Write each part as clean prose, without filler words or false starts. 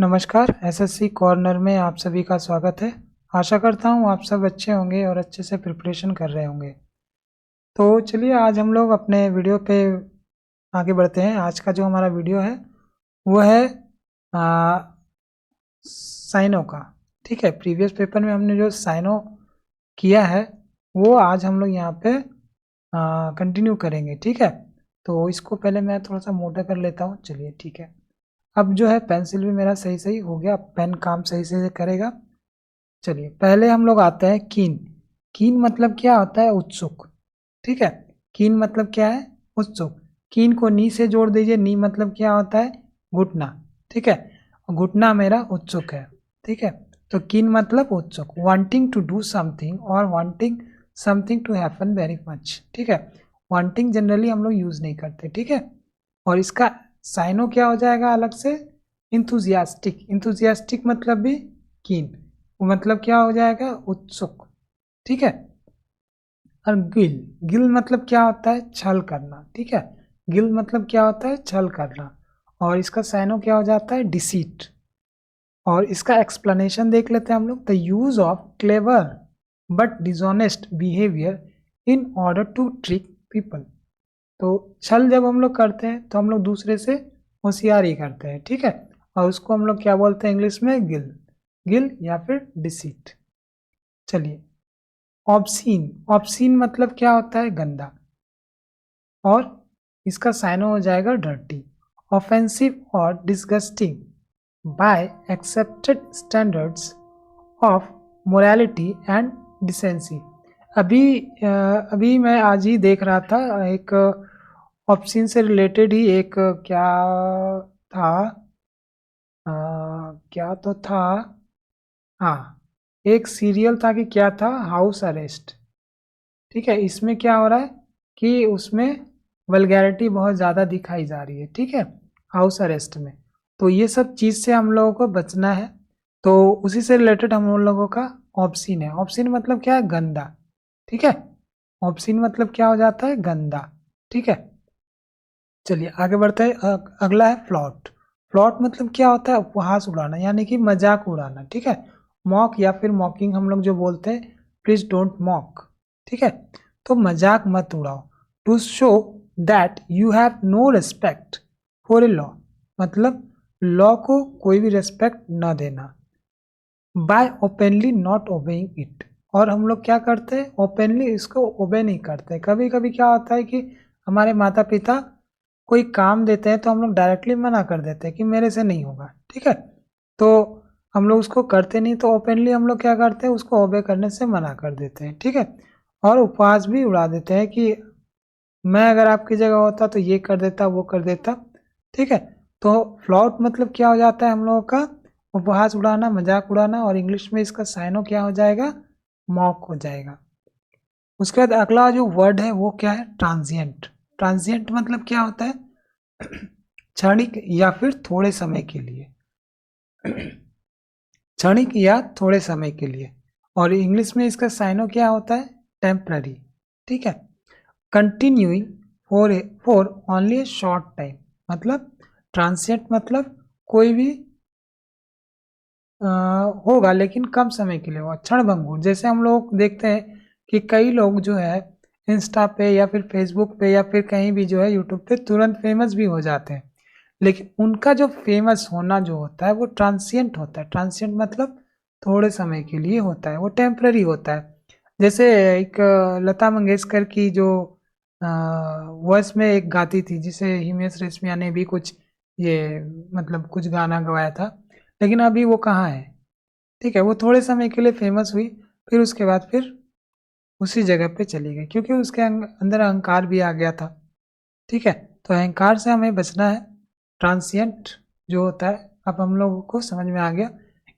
नमस्कार, SSC corner में आप सभी का स्वागत है। आशा करता हूँ आप सब अच्छे होंगे और अच्छे से प्रिपरेशन कर रहे होंगे। तो चलिए आज हम लोग अपने वीडियो पे आगे बढ़ते हैं। आज का जो हमारा वीडियो है वो है साइनो का। ठीक है, प्रीवियस पेपर में हमने जो साइनो किया है वो आज हम लोग यहाँ पे कंटिन्यू करेंगे। ठीक है, तो इसको पहले मैं थोड़ा सा मोटा कर लेता हूँ। चलिए ठीक है, अब जो है पेंसिल भी मेरा सही सही हो गया, पेन काम सही से करेगा। चलिए पहले हम लोग आते हैं कीन। कीन मतलब क्या होता है? उत्सुक। ठीक है, कीन मतलब क्या है? उत्सुक। कीन को नी से जोड़ दीजिए। नी मतलब क्या होता है? घुटना। ठीक है, घुटना मेरा उत्सुक है। ठीक है, तो कीन मतलब उत्सुक, वांटिंग टू डू समथिंग और wanting something to happen very much. ठीक है, वांटिंग जनरली हम लोग यूज नहीं करते। ठीक है, और इसका साइनो क्या हो जाएगा अलग से? इंथुजियास्टिक। इंथुजियास्टिक मतलब भी कीन, मतलब क्या हो जाएगा? उत्सुक। ठीक है, और गिल। गिल मतलब क्या होता है? छल करना। ठीक है, गिल मतलब क्या होता है? छल करना। और इसका साइनो क्या हो जाता है? डिसीट। और इसका एक्सप्लेनेशन देख लेते हैं हम लोग। The use of clever but dishonest behaviour in order to trick people. तो छल जब हम लोग करते हैं तो हम लोग दूसरे से होशियारी करते हैं। ठीक है, और उसको हम लोग क्या बोलते हैं इंग्लिश में? गिल। गिल या फिर डिसीट। चलिए, ऑब्सीन। ऑब्सीन मतलब क्या होता है? गंदा। और इसका साइनो हो जाएगा डर्टी। ऑफेंसिव और disgusting by accepted standards of morality and decency. अभी मैं आज ही देख रहा था एक ऑप्शन से रिलेटेड ही एक क्या था, क्या तो था, हाँ, एक सीरियल था कि क्या था, हाउस अरेस्ट। ठीक है, इसमें क्या हो रहा है कि उसमें वल्गैरिटी बहुत ज़्यादा दिखाई जा रही है। ठीक है, हाउस अरेस्ट में। तो ये सब चीज़ से हम लोगों को बचना है। तो उसी से रिलेटेड हम लोगों का ऑप्शन है। ऑप्शन मतलब क्या है? गंदा। ठीक है, ऑप्शन मतलब क्या हो जाता है? गंदा। ठीक है, चलिए आगे बढ़ते हैं। अगला है फ्लॉट। फ्लॉट मतलब क्या होता है? उपहास उड़ाना, यानी कि मजाक उड़ाना। ठीक है, मॉक या फिर मॉकिंग हम लोग जो बोलते हैं, प्लीज डोंट मॉक। ठीक है, तो मजाक मत उड़ाओ। To show that you have no respect for a law, मतलब लॉ को कोई भी रेस्पेक्ट न देना। By openly not obeying it, और हम लोग क्या करते हैं? ओपनली इसको ओबे नहीं करते। कभी कभी क्या होता है कि हमारे माता पिता कोई काम देते हैं तो हम लोग डायरेक्टली मना कर देते हैं कि मेरे से नहीं होगा। ठीक है, तो हम लोग उसको करते नहीं, तो ओपनली हम लोग क्या करते हैं? उसको ओबे करने से मना कर देते हैं। ठीक है, और उपवास भी उड़ा देते हैं कि मैं अगर आपकी जगह होता तो ये कर देता, वो कर देता। ठीक है, तो फ्लॉट मतलब क्या हो जाता है हम लोगों का? उपहास उड़ाना, मजाक उड़ाना। और इंग्लिश में इसका साइनो क्या हो जाएगा? मॉक हो जाएगा। उसके बाद अगला जो वर्ड है वो क्या है? ट्रांजिएंट। ट्रांजिएंट मतलब क्या होता है? क्षणिक या फिर थोड़े समय के लिए। क्षणिक या थोड़े समय के लिए। और इंग्लिश में इसका साइनो क्या होता है? टेम्पररी। ठीक है, continuing for only A short time, मतलब ट्रांसिएंट मतलब कोई भी होगा लेकिन कम समय के लिए होगा। क्षणभंगुर, जैसे हम लोग देखते हैं कि कई लोग जो है इंस्टा पे या फिर फेसबुक पे या फिर कहीं भी जो है यूट्यूब पे तुरंत फेमस भी हो जाते हैं, लेकिन उनका जो फेमस होना जो होता है वो ट्रांसिएंट होता है। ट्रांसिएंट मतलब थोड़े समय के लिए होता है, वो टेम्पररी होता है। जैसे एक लता मंगेशकर की जो वॉइस में एक गाती थी, जिसे हिमेश रेशमिया ने भी कुछ ये मतलब कुछ गाना गवाया था, लेकिन अभी वो कहाँ है? ठीक है, वो थोड़े समय के लिए फेमस हुई, फिर उसके बाद फिर उसी जगह पे चली गई, क्योंकि उसके अंदर अहंकार भी आ गया था। ठीक है, तो अहंकार से हमें बचना है। ट्रांसिएंट जो होता है, अब हम लोगों को समझ में आ गया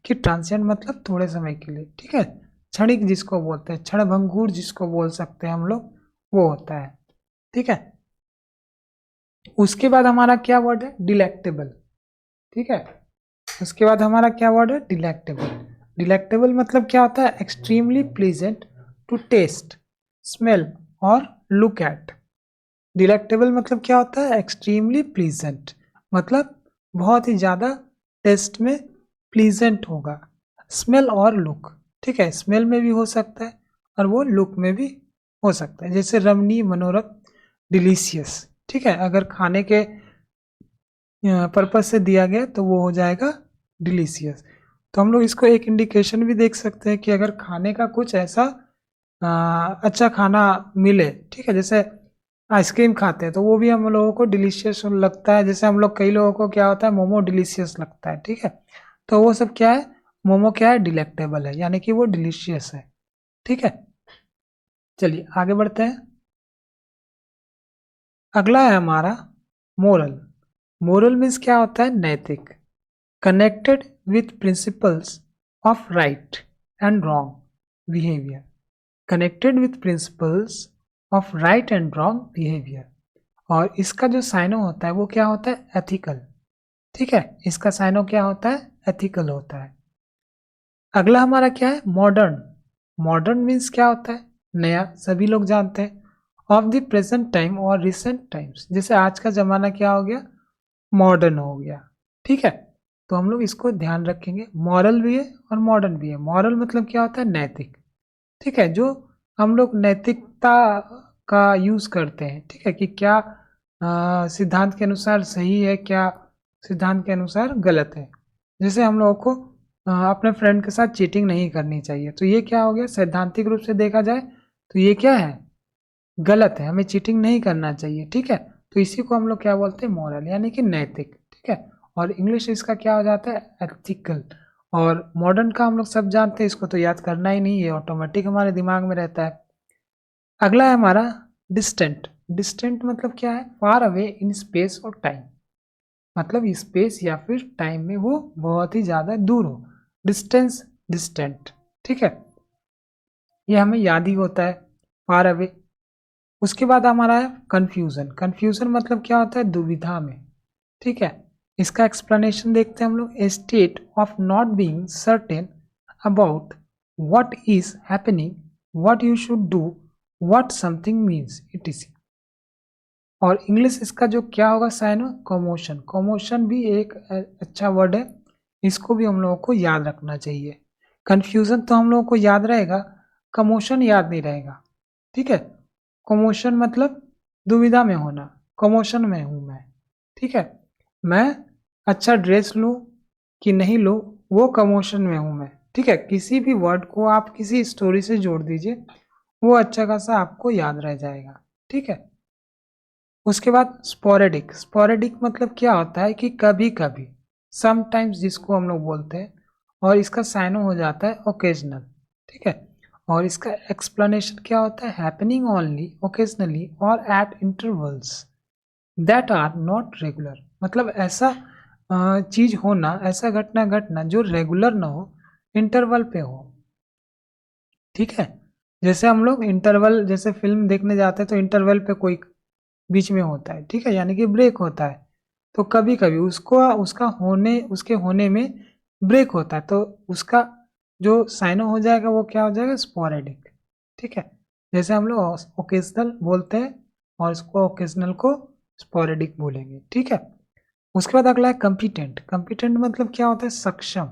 कि ट्रांसिएंट मतलब थोड़े समय के लिए। ठीक है, क्षणिक जिसको बोलते हैं, क्षणभंगुर जिसको बोल सकते हैं हम लोग, वो होता है। ठीक है, उसके बाद हमारा क्या वर्ड है? डिलेक्टेबल। ठीक है, उसके बाद हमारा क्या वर्ड है? डिलेक्टेबल। डिलेक्टेबल मतलब क्या होता है? Extremely pleasant to taste, smell और लुक एट। डिलेक्टेबल मतलब क्या होता है? एक्सट्रीमली प्लीजेंट, मतलब बहुत ही ज़्यादा टेस्ट में प्लीजेंट होगा। स्मेल और लुक, ठीक है, स्मेल में भी हो सकता है और वो लुक में भी हो सकता है, जैसे रमणीय, मनोरथ, डिलीशियस, ठीक है, अगर खाने के पर्पज से दिया गया तो वो हो जाएगा डिलीशियस। तो हम लोग इसको एक इंडिकेशन भी देख सकते हैं कि अगर खाने का कुछ ऐसा अच्छा खाना मिले, ठीक है, जैसे आइसक्रीम खाते हैं तो वो भी हम लोगों को डिलीशियस लगता है, जैसे हम लोग कई लोगों को क्या होता है मोमो डिलीशियस लगता है, ठीक है, तो वो सब क्या है, मोमो क्या है, डिलेक्टेबल है, यानी कि वो डिलीशियस है, ठीक है। चलिए आगे बढ़ते हैं। अगला है हमारा मोरल। मोरल मीन्स क्या होता है, नैतिक, connected with principles of right and wrong behaviour, connected with principles of right and wrong behaviour. और इसका जो साइनो होता है वो क्या होता है, एथिकल, ठीक है, इसका साइनो क्या होता है, एथिकल होता है। अगला हमारा क्या है, मॉडर्न। मॉडर्न मीन्स क्या होता है, नया, सभी लोग जानते हैं। ऑफ द प्रेजेंट टाइम और रिसेंट टाइम्स, जैसे आज का जमाना क्या हो गया, मॉडर्न हो गया, ठीक है। तो हम लोग इसको ध्यान रखेंगे, मॉरल भी है और मॉडर्न भी है। मॉरल मतलब क्या होता है, नैतिक, ठीक है, जो हम लोग नैतिकता का यूज करते हैं, ठीक है, कि क्या सिद्धांत के अनुसार सही है, क्या सिद्धांत के अनुसार गलत है। जैसे हम लोगों को अपने फ्रेंड के साथ चीटिंग नहीं करनी चाहिए, तो ये क्या हो गया, सैद्धांतिक रूप से देखा जाए तो ये क्या है, गलत है, हमें चीटिंग नहीं करना चाहिए, ठीक है। तो इसी को हम लोग क्या बोलते हैं, मॉरल, यानी कि नैतिक, ठीक है। और इंग्लिश इसका क्या हो जाता है, एथिकल। और मॉडर्न का हम लोग सब जानते हैं, इसको तो याद करना ही नहीं है, ऑटोमेटिक हमारे दिमाग में रहता है। अगला है हमारा डिस्टेंट। डिस्टेंट मतलब क्या है, फार अवे इन स्पेस और टाइम, मतलब स्पेस या फिर टाइम में वो बहुत ही ज्यादा दूर हो, डिस्टेंस, डिस्टेंट, ठीक है, ये हमें याद ही होता है, फार अवे। उसके बाद हमारा है कंफ्यूजन। कंफ्यूजन मतलब क्या होता है, दुविधा में, ठीक है। इसका एक्सप्लेनेशन देखते हैं हम लोग, a state of not being certain about what is happening, what you should do, what something means, it. और इंग्लिश इसका जो क्या होगा, साइनो, कमोशन। कमोशन भी एक अच्छा वर्ड है, इसको भी हम लोगों को याद रखना चाहिए। कंफ्यूजन तो हम लोगों को याद रहेगा, कमोशन याद नहीं रहेगा, ठीक है। कमोशन मतलब दुविधा में होना, कमोशन में हूं मैं, ठीक है, मैं अच्छा ड्रेस लूं कि नहीं लूं, वो कमोशन में हूं मैं, ठीक है। किसी भी वर्ड को आप किसी स्टोरी से जोड़ दीजिए, वो अच्छा खासा आपको याद रह जाएगा, ठीक है। उसके बाद स्पोरेडिक। स्पोरेडिक मतलब क्या होता है कि कभी कभी, समटाइम्स जिसको हम लोग बोलते हैं, और इसका साइनो हो जाता है ओकेजनल, ठीक है। और इसका एक्सप्लेनेशन क्या होता है, हैपनिंग ओनली ओकेजनली और at intervals that are not regular, मतलब ऐसा चीज होना, ऐसा घटना घटना जो रेगुलर ना हो, इंटरवल पे हो, ठीक है। जैसे हम लोग इंटरवल, जैसे फिल्म देखने जाते हैं तो इंटरवल पे कोई बीच में होता है, ठीक है, यानी कि ब्रेक होता है। तो कभी कभी उसको उसका होने, उसके होने में ब्रेक होता है, तो उसका जो साइनो हो जाएगा वो क्या हो जाएगा, स्पोरेडिक, ठीक है। जैसे हम लोग ओकेजनल बोलते हैं और इसको ओकेजनल को स्पोरेडिक बोलेंगे, ठीक है। उसके बाद अगला है कंपिटेंट। कंपिटेंट मतलब क्या होता है, सक्षम,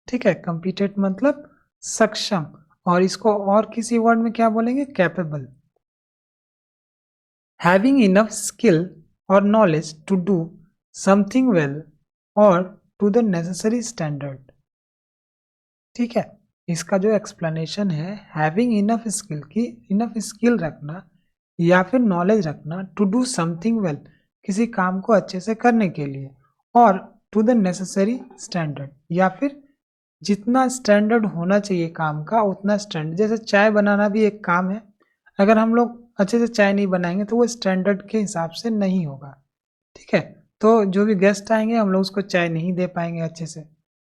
ठीक है, कंपिटेंट मतलब सक्षम। और इसको और किसी वर्ड में क्या बोलेंगे, capable, having enough skill or knowledge to do something well or to the necessary standard, ठीक है। इसका जो एक्सप्लेनेशन है, हैविंग इनफ स्किल, की इनफ स्किल रखना या फिर नॉलेज रखना, टू डू समथिंग वेल, किसी काम को अच्छे से करने के लिए, और टू द नेसेसरी स्टैंडर्ड, या फिर जितना स्टैंडर्ड होना चाहिए काम का उतना स्टैंडर्ड। जैसे चाय बनाना भी एक काम है, अगर हम लोग अच्छे से चाय नहीं बनाएंगे तो वो स्टैंडर्ड के हिसाब से नहीं होगा, ठीक है। तो जो भी गेस्ट आएंगे हम लोग उसको चाय नहीं दे पाएंगे अच्छे से,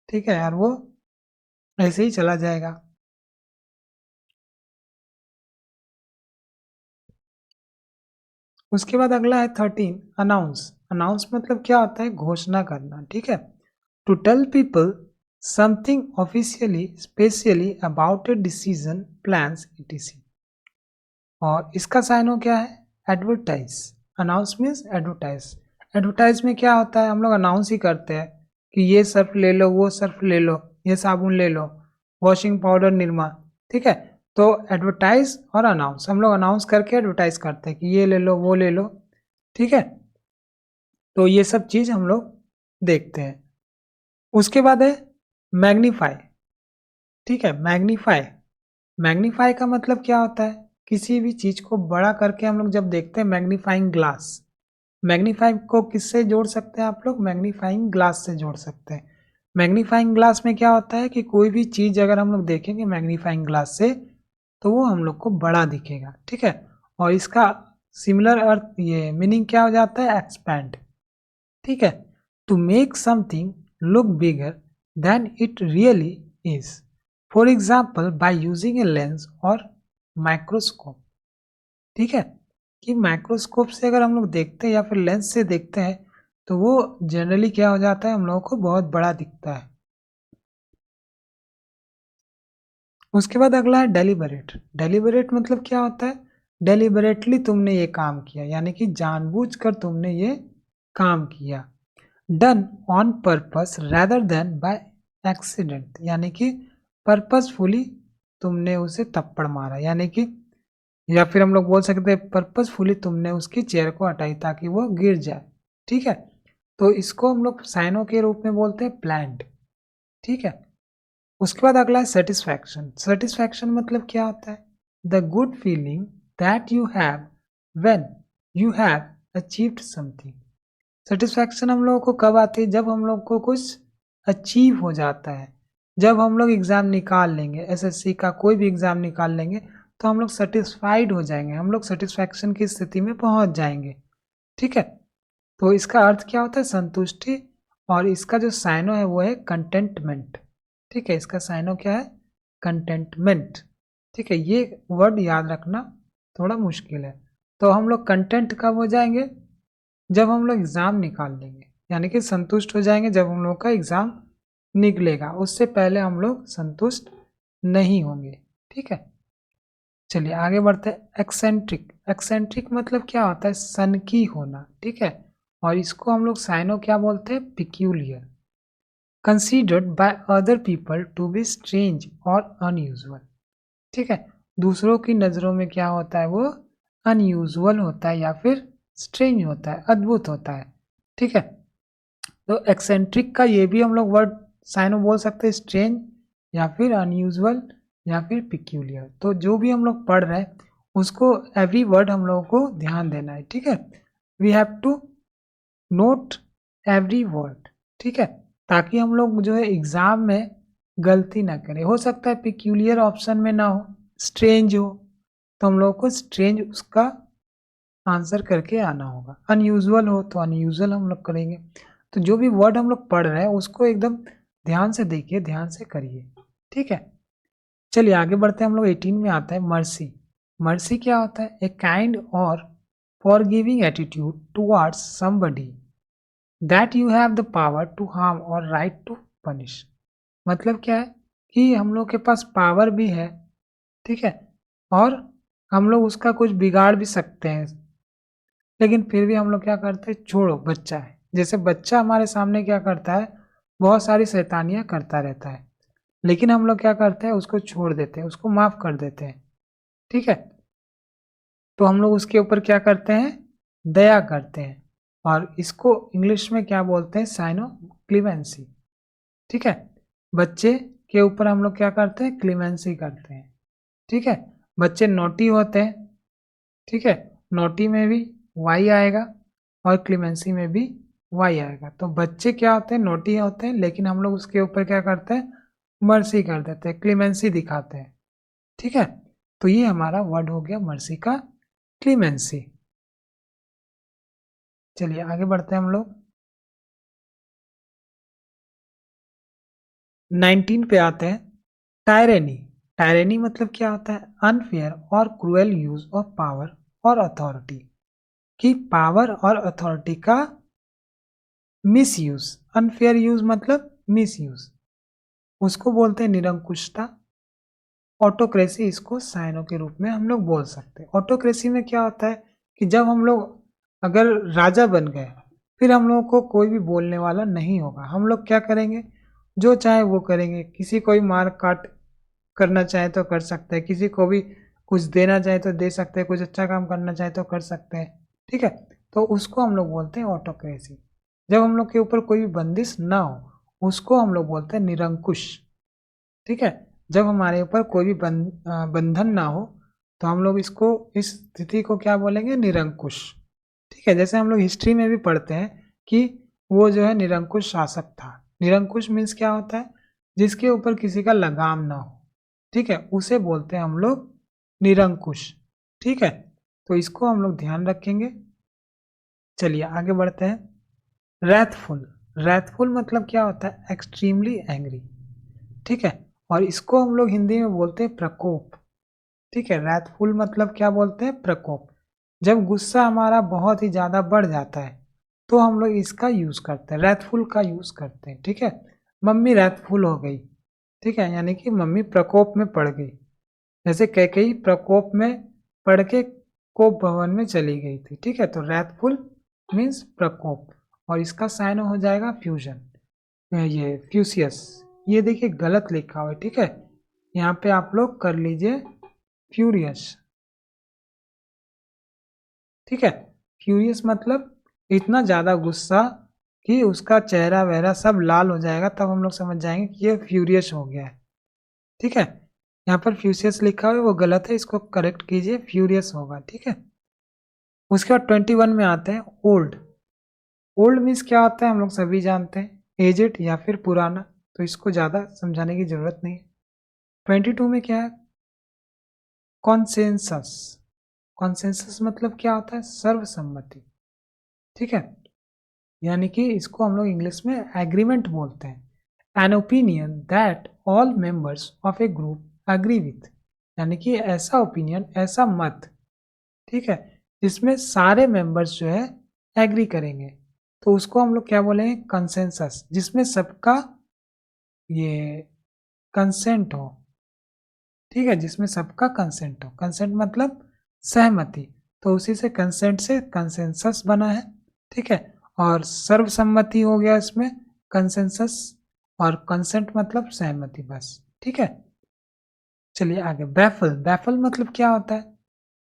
ठीक है यार, वो ऐसे ही चला जाएगा। उसके बाद अगला है 13, अनाउंस। अनाउंस मतलब क्या होता है, घोषणा करना, ठीक है, to tell people something officially specially about a decision, plans, etc। और इसका साइनो क्या है, advertise. Announce means advertise. Advertise में क्या होता है, हम लोग अनाउंस ही करते हैं, कि ये सर्फ ले लो, वो सर्फ ले लो, ये साबुन ले लो, वॉशिंग पाउडर निरमा, ठीक है। तो एडवर्टाइज और अनाउंस, हम लोग अनाउंस करके एडवर्टाइज करते हैं कि ये ले लो, वो ले लो, ठीक है। तो ये सब चीज हम लोग देखते हैं। उसके बाद है मैग्नीफाई, ठीक है। मैग्नीफाई, मैग्नीफाई का मतलब क्या होता है? किसी भी चीज को बड़ा करके हम लोग जब देखते हैं, मैग्नीफाइंग ग्लास। मैग्नीफाई को किससे जोड़ सकते हैं आप लोग? मैग्नीफाइंग ग्लास से जोड़ सकते हैं। मैग्नीफाइंग ग्लास में क्या होता है कि कोई भी चीज अगर हम लोग देखेंगे मैग्नीफाइंग ग्लास से तो वो हम लोग को बड़ा दिखेगा, ठीक है। और इसका सिमिलर अर्थ, ये मीनिंग क्या हो जाता है? एक्सपैंड, ठीक है। To make something look bigger than it really is, for example by using a lens और माइक्रोस्कोप, ठीक है। कि माइक्रोस्कोप से अगर हम लोग देखते हैं या फिर लेंस से देखते हैं तो वो जनरली क्या हो जाता है, हम लोगों को बहुत बड़ा दिखता है। उसके बाद अगला है डेलिबरेट। डेलिबरेट मतलब क्या होता है? डेलिबरेटली तुमने ये काम किया, यानी कि जानबूझकर तुमने ये काम किया। Done on purpose rather than by accident, यानी कि पर्पसफुली तुमने उसे थप्पड़ मारा, यानी कि या फिर हम लोग बोल सकते हैं पर्पसफुली तुमने उसकी चेयर को हटाई ताकि वो गिर जाए, ठीक है। तो इसको हम लोग साइनों के रूप में बोलते हैं प्लान्ड, ठीक है। उसके बाद अगला है सेटिस्फैक्शन। सेटिस्फैक्शन मतलब क्या होता है? The good feeling that you have when you have achieved something. Satisfaction हम लोगों को कब आती है? जब हम लोग को कुछ अचीव हो जाता है। जब हम लोग एग्जाम निकाल लेंगे, एसएससी का कोई भी एग्जाम निकाल लेंगे तो हम लोग सेटिस्फाइड हो जाएंगे, हम लोग सेटिस्फैक्शन की स्थिति में पहुंच जाएंगे, ठीक है। तो इसका अर्थ क्या होता है? संतुष्टि। और इसका जो साइनो है वो है कंटेंटमेंट, ठीक है। इसका साइनो क्या है? कंटेंटमेंट, ठीक है। ये वर्ड याद रखना थोड़ा मुश्किल है। तो हम लोग कंटेंट कब हो जाएंगे? जब हम लोग एग्ज़ाम निकाल लेंगे, यानी कि संतुष्ट हो जाएंगे जब हम लोग का एग्ज़ाम निकलेगा। उससे पहले हम लोग संतुष्ट नहीं होंगे, ठीक है। चलिए आगे बढ़ते हैं। एक्सेंट्रिक। एक्सेंट्रिक मतलब क्या होता है? सनकी होना, ठीक है। और इसको हम लोग साइनो क्या बोलते हैं? Peculiar. Considered by other people to be strange और अनयूजुअल, ठीक है। दूसरों की नज़रों में क्या होता है? वो अनयूजुअल होता है या फिर स्ट्रेंज होता है, अद्भुत होता है, ठीक है। तो एक्सेंट्रिक का ये भी हम लोग वर्ड साइनो बोल सकते हैं, स्ट्रेंज या फिर अनयूजुअल या फिर पिक्यूलियर। तो जो भी हम लोग पढ़ रहे हैं उसको एवरी वर्ड हम लोगों को ध्यान देना है, ठीक है। We have to note every word, ठीक है, ताकि हम लोग जो है एग्जाम में गलती ना करें। हो सकता है पिक्यूलियर ऑप्शन में ना हो, स्ट्रेंज हो, तो हम लोग को स्ट्रेंज उसका आंसर करके आना होगा। अनयूजुअल हो तो अनयूजुअल हम लोग करेंगे। तो जो भी वर्ड हम लोग पढ़ रहे हैं उसको एकदम ध्यान से देखिए, ध्यान से करिए, ठीक है। चलिए आगे बढ़ते हैं। हम लोग 18 में आता है मर्सी। मर्सी क्या होता है? ए काइंड और forgiving attitude towards somebody that you have the power to harm और राइट टू पनिश। मतलब क्या है कि हम लोग के पास पावर भी है, ठीक है, और हम लोग उसका कुछ बिगाड़ भी सकते हैं, लेकिन फिर भी हम लोग क्या करते हैं? छोड़ो, बच्चा है। जैसे बच्चा हमारे सामने क्या करता है? बहुत सारी शैतानियां करता रहता है, लेकिन हम लोग क्या करते हैं? उसको छोड़ देते हैं, उसको माफ कर देते हैं, ठीक है। तो हम लोग उसके ऊपर क्या करते हैं? दया करते हैं। और इसको इंग्लिश में क्या बोलते हैं? साइनो क्लीमेंसी, ठीक है। बच्चे के ऊपर हम लोग क्या करते हैं? क्लीमेंसी करते हैं, ठीक है। बच्चे नोटी होते हैं, ठीक है। नोटी में भी वाई आएगा और क्लीमेंसी में भी वाई आएगा। तो बच्चे क्या होते हैं? नोटी होते हैं, लेकिन हम लोग उसके ऊपर क्या करते हैं? मर्सी कर देते हैं, क्लीमेंसी दिखाते हैं, ठीक है। तो ये हमारा वर्ड हो गया मर्सी का क्लीमेंसी। चलिए आगे बढ़ते हैं हम लोग। 19 पे आते हैं। टायरेनी। टायरेनी मतलब क्या होता है? अनफेयर और क्रूएल यूज ऑफ पावर और अथॉरिटी। कि पावर और अथॉरिटी का मिस यूज। अनफेयर यूज मतलब मिस यूज, उसको बोलते हैं निरंकुशता। ऑटोक्रेसी, इसको साइनो के रूप में हम लोग बोल सकते हैं। ऑटोक्रेसी में क्या होता है कि जब हम लोग अगर राजा बन गए, फिर हम लोगों को कोई भी बोलने वाला नहीं होगा। हम लोग क्या करेंगे, जो चाहे वो करेंगे। किसी को भी मार काट करना चाहे तो कर सकते हैं, किसी को भी कुछ देना चाहे तो दे सकते हैं, कुछ अच्छा काम करना चाहे तो कर सकते हैं। ठीक है, तो उसको हम लोग बोलते हैं ऑटोक्रेसी। जब हम लोग के ऊपर कोई भी बंदिश ना हो उसको हम लोग बोलते हैं निरंकुश। ठीक है, जब हमारे ऊपर कोई भी बंधन ना हो तो हम लोग इसको, इस स्थिति को क्या बोलेंगे, निरंकुश। ठीक है, जैसे हम लोग हिस्ट्री में भी पढ़ते हैं कि वो जो है निरंकुश शासक था। निरंकुश मीन्स क्या होता है, जिसके ऊपर किसी का लगाम ना हो। ठीक है, उसे बोलते हैं हम लोग निरंकुश। ठीक है, तो इसको हम लोग ध्यान रखेंगे। चलिए आगे बढ़ते हैं। रैथफुल, रैथफुल मतलब क्या होता है, एक्सट्रीमली एंग्री। ठीक है, और इसको हम लोग हिंदी में बोलते हैं प्रकोप। ठीक है, रैथफुल मतलब क्या बोलते हैं, प्रकोप। जब गुस्सा हमारा बहुत ही ज्यादा बढ़ जाता है तो हम लोग इसका यूज करते हैं, रैथफुल का यूज करते हैं। ठीक है, मम्मी रैथफुल हो गई। ठीक है, यानी कि मम्मी प्रकोप में पड़ गई। जैसे कैकेयी प्रकोप में पड़ के कोप भवन में चली गई थी। ठीक है, तो रैथफुल मीन्स प्रकोप, और इसका साइन हो जाएगा फ्यूजन, ये फ्यूसियस। ये देखिए गलत लिखा हुआ है। ठीक है, यहाँ पे आप लोग कर लीजिए फ्यूरियस। ठीक है, फ्यूरियस मतलब इतना ज्यादा गुस्सा कि उसका चेहरा वहरा सब लाल हो जाएगा, तब हम लोग समझ जाएंगे कि ये फ्यूरियस हो गया है। ठीक है, यहाँ पर फ्यूसियस लिखा हुआ है वो गलत है, इसको करेक्ट कीजिए, फ्यूरियस होगा। ठीक है, उसके बाद 21 में आते हैं ओल्ड। ओल्ड मीन्स क्या होता है हम लोग सभी जानते हैं, एजेड या फिर पुराना, तो इसको ज़्यादा समझाने की जरूरत नहीं है। 22 में क्या है, कॉन्सेंसस। कॉन्सेंसस मतलब क्या होता है, सर्वसम्मति। ठीक है, यानी कि इसको हम लोग इंग्लिश में एग्रीमेंट बोलते हैं। An opinion that all members of a group agree with, यानी कि ऐसा ओपिनियन, ऐसा मत, ठीक है, जिसमें सारे मेंबर्स जो है एग्री करेंगे, तो उसको हम लोग क्या बोलेंगे, कंसेंसस। जिसमें सबका ये कंसेंट हो। ठीक है, जिसमें सबका कंसेंट हो, कंसेंट मतलब सहमति, तो उसी से कंसेंट से कंसेंसस बना है। ठीक है, और सर्वसम्मति हो गया इसमें कंसेंसस, और कंसेंट मतलब सहमति बस। ठीक है, चलिए आगे। बैफल, बैफल मतलब क्या होता है,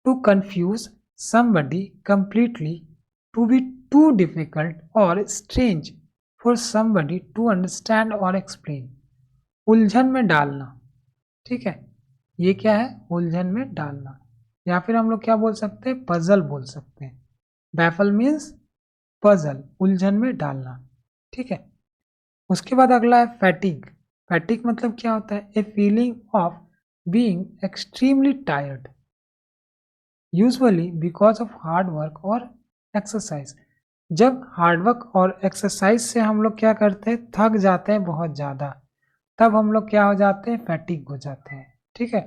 to confuse somebody completely, to be too difficult or strange for somebody to understand or explain, उलझन में डालना। ठीक है, ये क्या है, उलझन में डालना, या फिर हम लोग क्या बोल सकते हैं, पजल बोल सकते हैं। बैफल मीन्स पजल, उलझन में डालना। ठीक है, उसके बाद अगला है फैटिग। फैटिग मतलब क्या होता है, a feeling of being extremely tired, usually because of hard work और एक्सरसाइज। जब हार्ड वर्क और एक्सरसाइज से हम लोग क्या करते हैं, थक जाते हैं बहुत ज़्यादा, तब हम लोग क्या हो जाते हैं, फैटिग हो जाते हैं। ठीक है,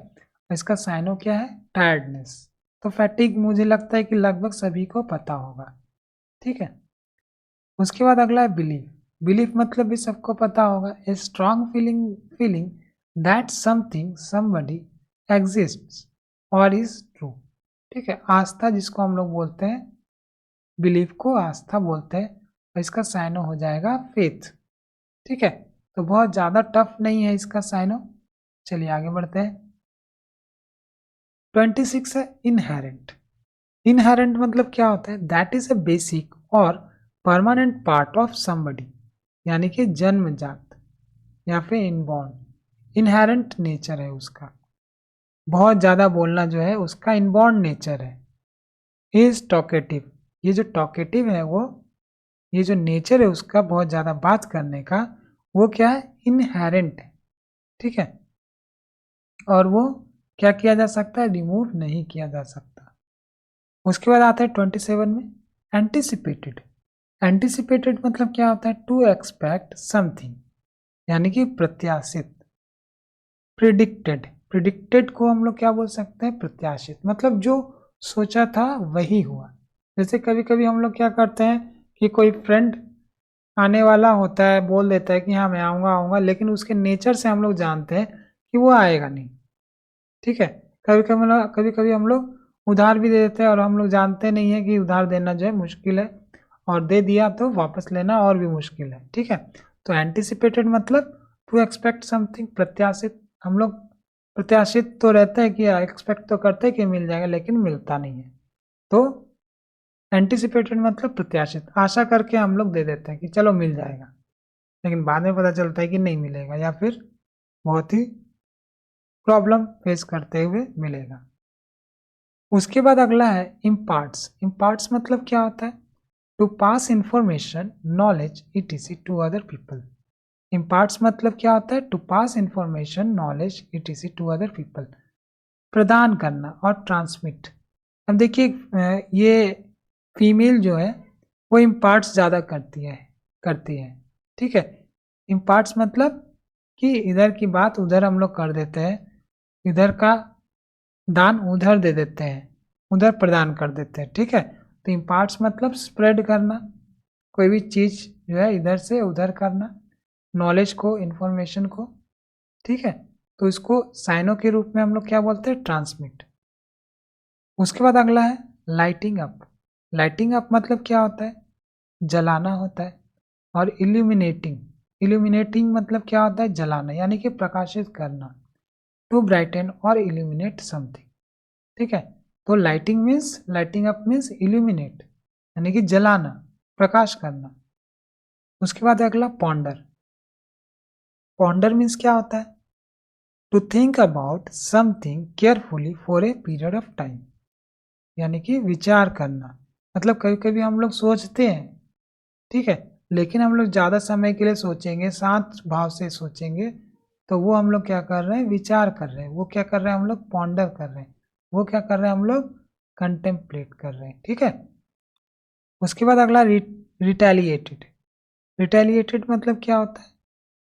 इसका साइनो क्या है, टायर्डनेस। तो फैटिग मुझे लगता है कि लगभग सभी को पता होगा। ठीक है, उसके बाद अगला है बिलीफ। बिलीफ मतलब भी सबको पता होगा, a strong feeling that something somebody exists और इज ट्रू। ठीक है, आस्था जिसको हम लोग बोलते हैं, बिलीफ को आस्था बोलते हैं, और इसका साइनो हो जाएगा फेथ। ठीक है, तो बहुत ज़्यादा टफ नहीं है इसका साइनो। चलिए आगे बढ़ते हैं। 26 है इनहेरेंट। इनहेरेंट मतलब क्या होता है, दैट इज ए बेसिक और परमानेंट पार्ट ऑफ समबडी, यानी कि जन्मजात या फिर इनबॉर्न, इनहेरेंट नेचर है उसका। बहुत ज़्यादा बोलना जो है उसका इनबॉर्न नेचर है। इज टॉकेटिव, ये जो टॉकेटिव है वो, ये जो नेचर है उसका बहुत ज़्यादा बात करने का, वो क्या है, इनहेरेंट है। ठीक है, और वो क्या किया जा सकता है, रिमूव नहीं किया जा सकता। उसके बाद आता है 27 में एंटिसिपेटेड। एंटिसिपेटेड मतलब क्या होता है, टू एक्सपेक्ट समथिंग, यानी कि प्रत्याशित। प्रिडिक्टेड, प्रिडिक्टेड को हम लोग क्या बोल सकते हैं, प्रत्याशित, मतलब जो सोचा था वही हुआ। जैसे कभी कभी हम लोग क्या करते हैं कि कोई फ्रेंड आने वाला होता है, बोल देता है कि हाँ मैं आऊँगा आऊँगा, लेकिन उसके नेचर से हम लोग जानते हैं कि वो आएगा नहीं। ठीक है, कभी कभी हम लोग उधार भी दे देते हैं और हम लोग जानते नहीं है कि उधार देना जो है मुश्किल है, और दे दिया तो वापस लेना और भी मुश्किल है, ठीक है। तो एंटिसिपेटेड मतलब टू एक्सपेक्ट समथिंग, प्रत्याशित। हम लोग प्रत्याशित तो रहता है कि एक्सपेक्ट तो करते हैं कि मिल जाएगा, लेकिन मिलता नहीं है। तो एंटिसिपेटेड मतलब प्रत्याशित, आशा करके हम लोग दे देते हैं कि चलो मिल जाएगा, लेकिन बाद में पता चलता है कि नहीं मिलेगा, या फिर बहुत ही प्रॉब्लम फेस करते हुए मिलेगा। उसके बाद अगला है इम्पार्ट्स। इम्पार्ट्स मतलब क्या होता है? To pass information, knowledge etc to other people. Imparts मतलब क्या होता है? To pass information, knowledge etc to other people, प्रदान करना और ट्रांसमिट। अब देखिए ये फीमेल जो है वो इम्पार्ट्स ज़्यादा करती है, ठीक है। इम्पार्ट्स मतलब कि इधर की बात उधर हम लोग कर देते हैं, इधर का दान उधर दे देते हैं, उधर प्रदान कर देते हैं, ठीक है। तो इम्पार्ट्स मतलब स्प्रेड करना, कोई भी चीज़ जो है इधर से उधर करना, नॉलेज को, इंफॉर्मेशन को, ठीक है। तो इसको साइनों के रूप में हम लोग क्या बोलते हैं? ट्रांसमिट। उसके बाद अगला है लाइटिंग अप। लाइटिंग अप मतलब क्या होता है? जलाना होता है। और इल्यूमिनेटिंग, इल्यूमिनेटिंग मतलब क्या होता है? जलाना, यानी कि प्रकाशित करना, टू ब्राइटन और इल्यूमिनेट समथिंग, ठीक है। तो lighting means, lighting up means illuminate, यानी कि जलाना, प्रकाश करना। उसके बाद अगला पॉन्डर। पॉन्डर मीन्स क्या होता है? To think about something carefully for a period of time, यानी कि विचार करना। मतलब कभी कभी हम लोग सोचते हैं, ठीक है, लेकिन हम लोग ज़्यादा समय के लिए सोचेंगे, शांत भाव से सोचेंगे, तो वो हम लोग क्या कर रहे हैं? विचार कर रहे हैं। वो क्या कर रहे हैं? हम लोग पॉन्डर कर रहे हैं। वो क्या कर रहे हैं? हम लोग कंटेम्पलेट कर रहे हैं, ठीक है। उसके बाद अगला रिटेलिएटेड। रिटेलिएटेड मतलब क्या होता है?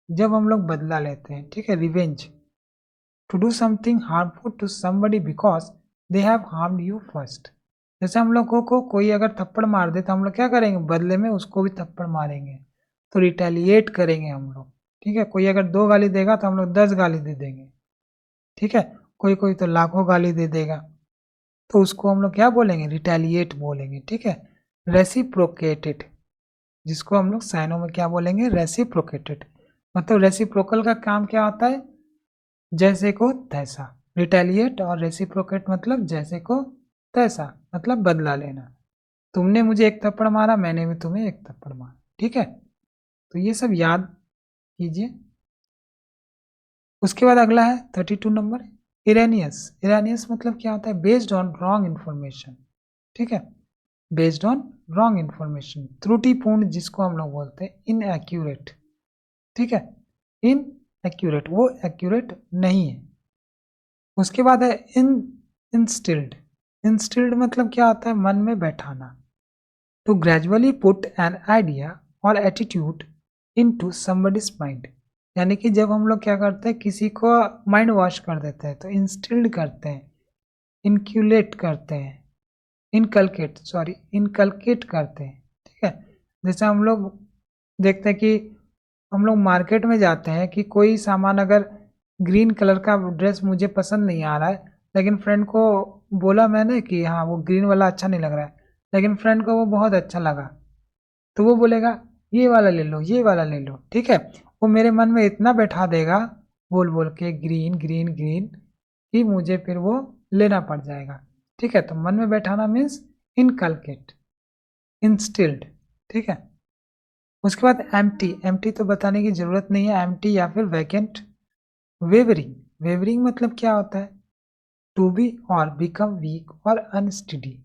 जब हम लोग बदला लेते हैं, ठीक है, revenge. To do something harmful to somebody because they have harmed you first. जैसे हम लोगों को कोई अगर थप्पड़ मार दे तो हम लोग क्या करेंगे? बदले में उसको भी थप्पड़ मारेंगे, तो रिटेलिएट करेंगे हम लोग, ठीक है। कोई अगर 2 गाली देगा तो हम लोग 10 गाली दे देंगे, ठीक है। कोई कोई तो लाखों गाली दे देगा, तो उसको हम लोग क्या बोलेंगे? रिटेलिएट बोलेंगे, ठीक है। रेसिप्रोकेटेड, जिसको हम लोग साइनों में क्या बोलेंगे? रेसिप्रोकेटेड। मतलब रेसिप्रोकल का काम क्या होता है? जैसे को तैसा। रिटेलिएट और रेसिप्रोकेट मतलब जैसे को तैसा, मतलब बदला लेना। तुमने मुझे एक थप्पड़ मारा, मैंने भी तुम्हें एक थप्पड़ मारा, ठीक है। तो ये सब याद कीजिए। उसके बाद अगला है 32 नंबर, इरेनियस। इरेनियस मतलब क्या होता है? बेस्ड ऑन रॉन्ग इन्फॉर्मेशन, ठीक है। बेस्ड ऑन रॉन्ग इन्फॉर्मेशन, त्रुटिपूर्ण, जिसको हम लोग बोलते हैं इनएक्यूरेट, ठीक है। इनएक्यूरेट, वो एक्यूरेट नहीं है। उसके बाद है इंस्टिल्ड। इंस्टिल्ड मतलब क्या होता है? मन में बैठाना। To gradually put an idea और एटीट्यूड इनटू समबडीज माइंड, यानी कि जब हम लोग क्या करते हैं? किसी को माइंड वॉश कर देते हैं, तो इंस्टिल्ड करते हैं, इनक्यूलेट करते हैं, इनकलकेट करते हैं, ठीक है। जैसे हम लोग देखते हैं कि हम लोग मार्केट में जाते हैं कि कोई सामान अगर ग्रीन कलर का ड्रेस मुझे पसंद नहीं आ रहा है, लेकिन फ्रेंड को बोला मैंने कि हाँ वो ग्रीन वाला अच्छा नहीं लग रहा है, लेकिन फ्रेंड को वो बहुत अच्छा लगा, तो वो बोलेगा ये वाला ले लो, ये वाला ले लो, ठीक है। वो मेरे मन में इतना बैठा देगा बोल बोल के ग्रीन ग्रीन ग्रीन, कि मुझे फिर वो लेना पड़ जाएगा, ठीक है। तो मन में बैठाना मीन्स इनकलकेट, इंस्टिल्ड, ठीक है। उसके बाद एम्प्टी। एम्प्टी तो बताने की जरूरत नहीं है, एम्प्टी या फिर वैकेंट। वेवरिंग। वेवरिंग मतलब क्या होता है? टू बी और बिकम वीक और अनस्टडी।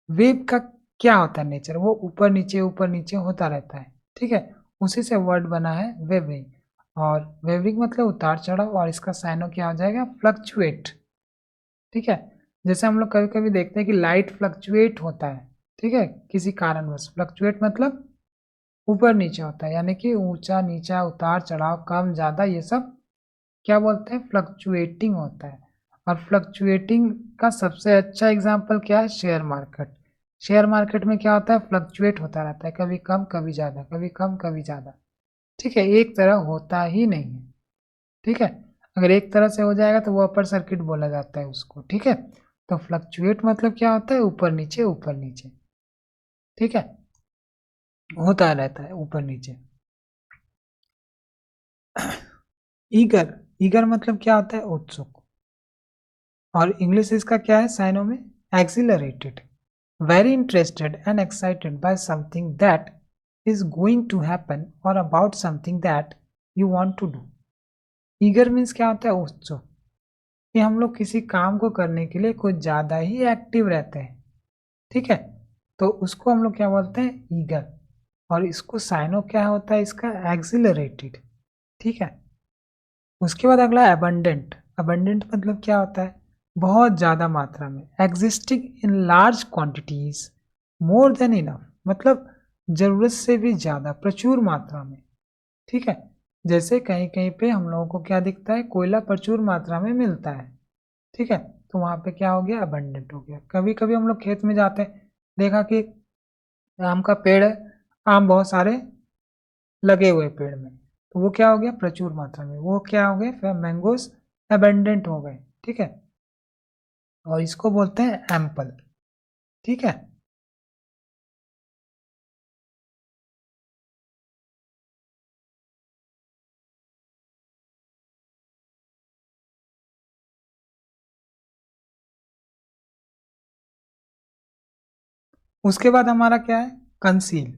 वेव का क्या होता है नेचर? वो ऊपर नीचे होता रहता है, ठीक है। उसी से वर्ड बना है वेवरिंग। और वेवरिंग मतलब उतार चढ़ाव, और इसका साइनो क्या हो जाएगा? फ्लक्चुएट, ठीक है। जैसे हम लोग कभी कभी देखते हैं कि लाइट फ्लक्चुएट होता है, ठीक है, किसी कारणवश। फ्लक्चुएट मतलब ऊपर नीचे होता है, यानी कि ऊंचा नीचा, उतार चढ़ाव, कम ज्यादा, ये सब क्या बोलते हैं? फ्लक्चुएटिंग होता है। और फ्लक्चुएटिंग का सबसे अच्छा एग्जांपल क्या है? Share market. शेयर मार्केट में क्या होता है? फ्लक्चुएट होता रहता है, कभी कम कभी ज़्यादा, कभी कम कभी ज़्यादा, ठीक है। एक तरह होता ही नहीं है, ठीक है। अगर एक तरह से हो जाएगा तो वो अपर सर्किट बोला जाता है उसको, ठीक है। तो फ्लक्चुएट मतलब क्या होता है? ऊपर नीचे, ऊपर नीचे, ठीक है। होता रहता है ऊपर नीचे। ईगर, ईगर मतलब क्या होता है? उत्सुक। और इंग्लिश इसका क्या है साइनो में? Accelerated, very interested and excited by something that is going to happen और about something that you want to do. Eager means क्या होता है? उत्सुक, कि हम लोग किसी काम को करने के लिए कुछ ज़्यादा ही एक्टिव रहते हैं, ठीक है, तो उसको हम लोग क्या बोलते हैं? ईगर। और इसको साइनो क्या होता है इसका? एक्सिलरेटेड, ठीक है। उसके बाद अगला एबंडेंट। एबंडेंट मतलब क्या होता है? बहुत ज़्यादा मात्रा में, existing in large quantities, more than enough, मतलब ज़रूरत से भी ज़्यादा, प्रचुर मात्रा में, ठीक है। जैसे कहीं कहीं पे हम लोगों को क्या दिखता है? कोयला प्रचुर मात्रा में मिलता है, ठीक है, तो वहाँ पे क्या हो गया? अबंडेंट हो गया। कभी कभी हम लोग खेत में जाते हैं, देखा कि आम का पेड़ है, आम बहुत सारे लगे हुए पेड़ में, तो वो क्या हो गया? प्रचुर मात्रा में, वो क्या हो गए? फिर मैंगोज अबंडेंट हो गए, ठीक है। और इसको बोलते हैं एम्पल, ठीक है। उसके बाद हमारा क्या है? कंसील,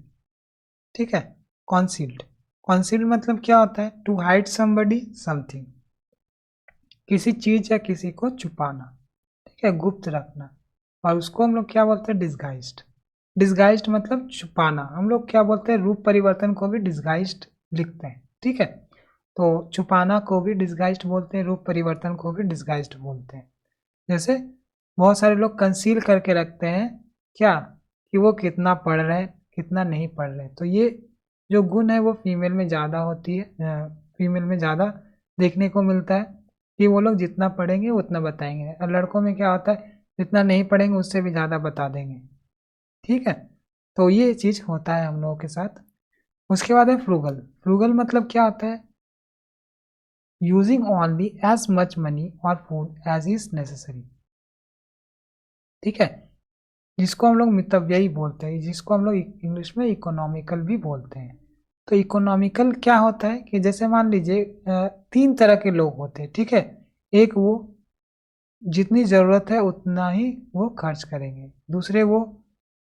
ठीक है। कॉन्सील्ड, कॉन्सील्ड मतलब क्या होता है? टू हाइड समबडी समथिंग, किसी चीज या किसी को छुपाना, ठीक है, गुप्त रखना। और उसको हम लोग क्या बोलते हैं? डिस्गाइज्ड। डिस्गाइज्ड मतलब छुपाना। हम लोग क्या बोलते हैं? रूप परिवर्तन को भी डिस्गाइज्ड लिखते हैं, ठीक है। तो छुपाना को भी डिस्गाइज्ड बोलते हैं, रूप परिवर्तन को भी डिस्गाइज्ड बोलते हैं। जैसे बहुत सारे लोग कंसील करके रखते हैं क्या, कि वो कितना पढ़ रहे हैं, कितना नहीं पढ़ रहे हैं। तो ये जो गुण है वो फीमेल में ज़्यादा होती है, फीमेल में ज़्यादा देखने को मिलता है, कि वो लोग जितना पढ़ेंगे उतना बताएंगे। और लड़कों में क्या होता है? जितना नहीं पढ़ेंगे उससे भी ज़्यादा बता देंगे, ठीक है। तो ये चीज़ होता है हम लोगों के साथ। उसके बाद है फ्रूगल। फ्रूगल मतलब क्या होता है? Using only as much money और फूड एज इज नेसेसरी, ठीक है। जिसको हम लोग मितव्ययी बोलते हैं, जिसको हम लोग इंग्लिश में इकोनॉमिकल भी बोलते हैं। तो इकोनॉमिकल क्या होता है? कि जैसे मान लीजिए तीन तरह के लोग होते हैं, ठीक है। एक वो जितनी ज़रूरत है उतना ही वो खर्च करेंगे, दूसरे वो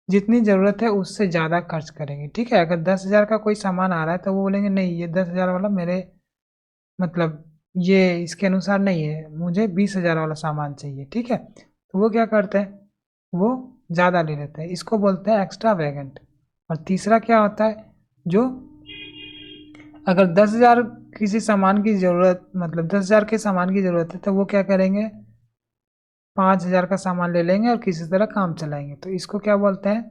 जितनी ज़रूरत है उससे ज़्यादा खर्च करेंगे, ठीक है। अगर 10,000 का कोई सामान आ रहा है तो वो बोलेंगे नहीं, ये 10,000 वाला मेरे मतलब ये इसके अनुसार नहीं है, मुझे 20,000 वाला सामान चाहिए, ठीक है। तो वो क्या करते हैं? वो ज़्यादा ले लेते हैं, इसको बोलते हैं एक्स्ट्रा वैगेंट। और तीसरा क्या होता है? जो अगर 10,000 किसी सामान की ज़रूरत, मतलब 10,000 के सामान की ज़रूरत है, तो वो क्या करेंगे? 5,000 का सामान ले लेंगे और किसी तरह काम चलाएंगे। तो इसको क्या बोलते हैं?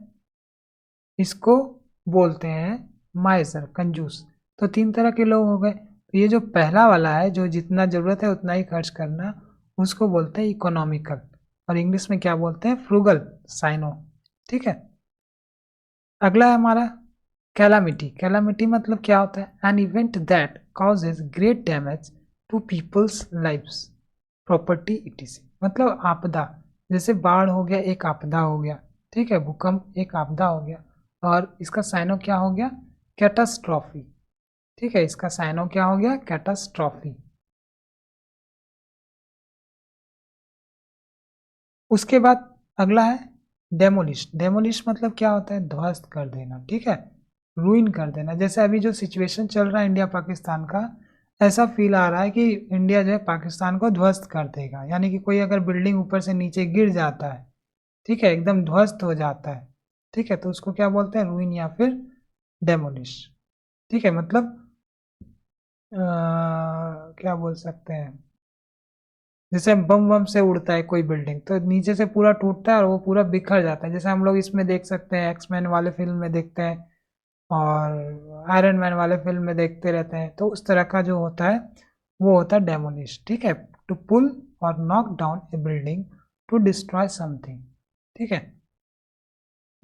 इसको बोलते हैं माइजर, कंजूस। तो तीन तरह के लोग हो गए। तो ये जो पहला वाला है, जो जितना ज़रूरत है उतना ही खर्च करना, उसको बोलते हैं इकोनॉमिकल। और इंग्लिश में क्या बोलते हैं? फ्रूगल, साइनो, ठीक है। अगला है हमारा कैलामिटी। कैलामिटी मतलब क्या होता है? An event that causes great damage to people's lives, property etc, मतलब आपदा। जैसे बाढ़ हो गया, एक आपदा हो गया, ठीक है। भूकंप एक आपदा हो गया। और इसका साइनो क्या हो गया? कैटास्ट्रॉफी, ठीक है। इसका साइनो क्या हो गया? कैटास्ट्रॉफी। उसके बाद अगला है डेमोलिश। डेमोलिश मतलब क्या होता है? ध्वस्त कर देना, ठीक है, रूइन कर देना। जैसे अभी जो सिचुएशन चल रहा है इंडिया पाकिस्तान का, ऐसा फील आ रहा है कि इंडिया जो है पाकिस्तान को ध्वस्त कर देगा। यानी कि कोई अगर बिल्डिंग ऊपर से नीचे गिर जाता है, ठीक है, एकदम ध्वस्त हो जाता है, ठीक है, तो उसको क्या बोलते हैं? रूइन या फिर डेमोलिश, ठीक है। मतलब क्या बोल सकते हैं? जैसे बम बम से उड़ता है कोई बिल्डिंग, तो नीचे से पूरा टूटता है और वो पूरा बिखर जाता है। जैसे हम लोग इसमें देख सकते हैं, एक्समैन वाले फिल्म में देखते हैं और आयरन मैन वाले फिल्म में देखते रहते हैं। तो उस तरह का जो होता है वो होता है डेमोलिश, ठीक है। टू पुल और knock down a building, to destroy something, ठीक है।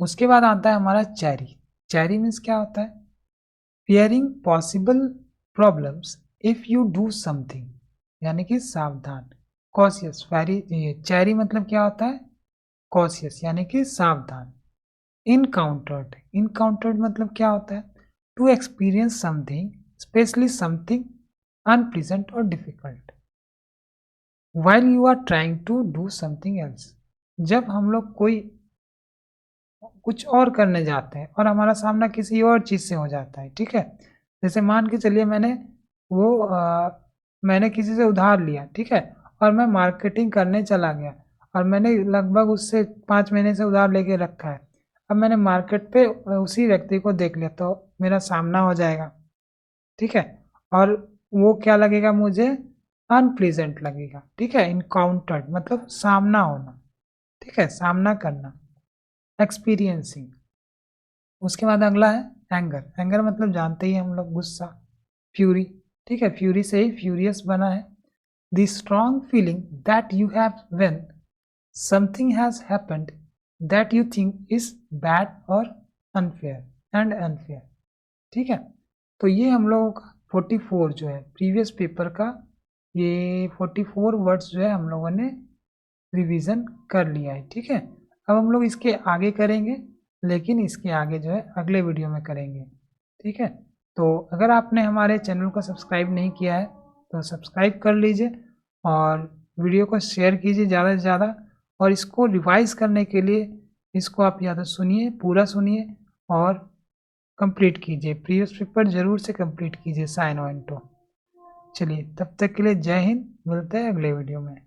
उसके बाद आता है हमारा चैरी। चैरी मीन्स क्या होता है? Fearing possible problems if you do something, यानी कि सावधान। कॉशियस, वेरी, चैरी मतलब क्या होता है? कॉशियस यानी कि सावधान। इनकाउंटर्ड मतलब क्या होता है? To experience something, specially something unpleasant और difficult while you are trying to do something else। जब हम लोग कोई कुछ और करने जाते हैं और हमारा सामना किसी और चीज़ से हो जाता है, ठीक है। जैसे मान के चलिए मैंने किसी से उधार लिया, ठीक है, और मैं मार्केटिंग करने चला गया और मैंने लगभग उससे 5 महीने से उधार लेके रखा है। अब मैंने मार्केट पे उसी व्यक्ति को देख लिया तो मेरा सामना हो जाएगा, ठीक है, और वो क्या लगेगा मुझे? अनप्लीजेंट लगेगा, ठीक है। इनकाउंटर्ड मतलब सामना होना, ठीक है, सामना करना, एक्सपीरियंसिंग। उसके बाद अगला है एंगर मतलब जानते ही हम लोग, गुस्सा, फ्यूरी, ठीक है, फ्यूरी से ही फ्यूरियस बना है। The strong feeling that you have when something has happened that you think is bad और अनफेयर, ठीक है। तो ये हम लोगों का 44 जो है प्रीवियस पेपर का, ये 44 वर्ड्स जो है हम लोगों ने रिवीजन कर लिया है, ठीक है। अब हम लोग इसके आगे करेंगे, लेकिन इसके आगे जो है अगले वीडियो में करेंगे, ठीक है। तो अगर आपने हमारे चैनल को सब्सक्राइब नहीं किया है तो सब्सक्राइब कर लीजिए और वीडियो को शेयर कीजिए ज़्यादा से ज़्यादा, और इसको रिवाइज करने के लिए इसको आप या तो सुनिए, पूरा सुनिए और कंप्लीट कीजिए। प्रीवियस पेपर जरूर से कंप्लीट कीजिए साइनो एंटो। चलिए तब तक के लिए जय हिंद, मिलते हैं अगले वीडियो में।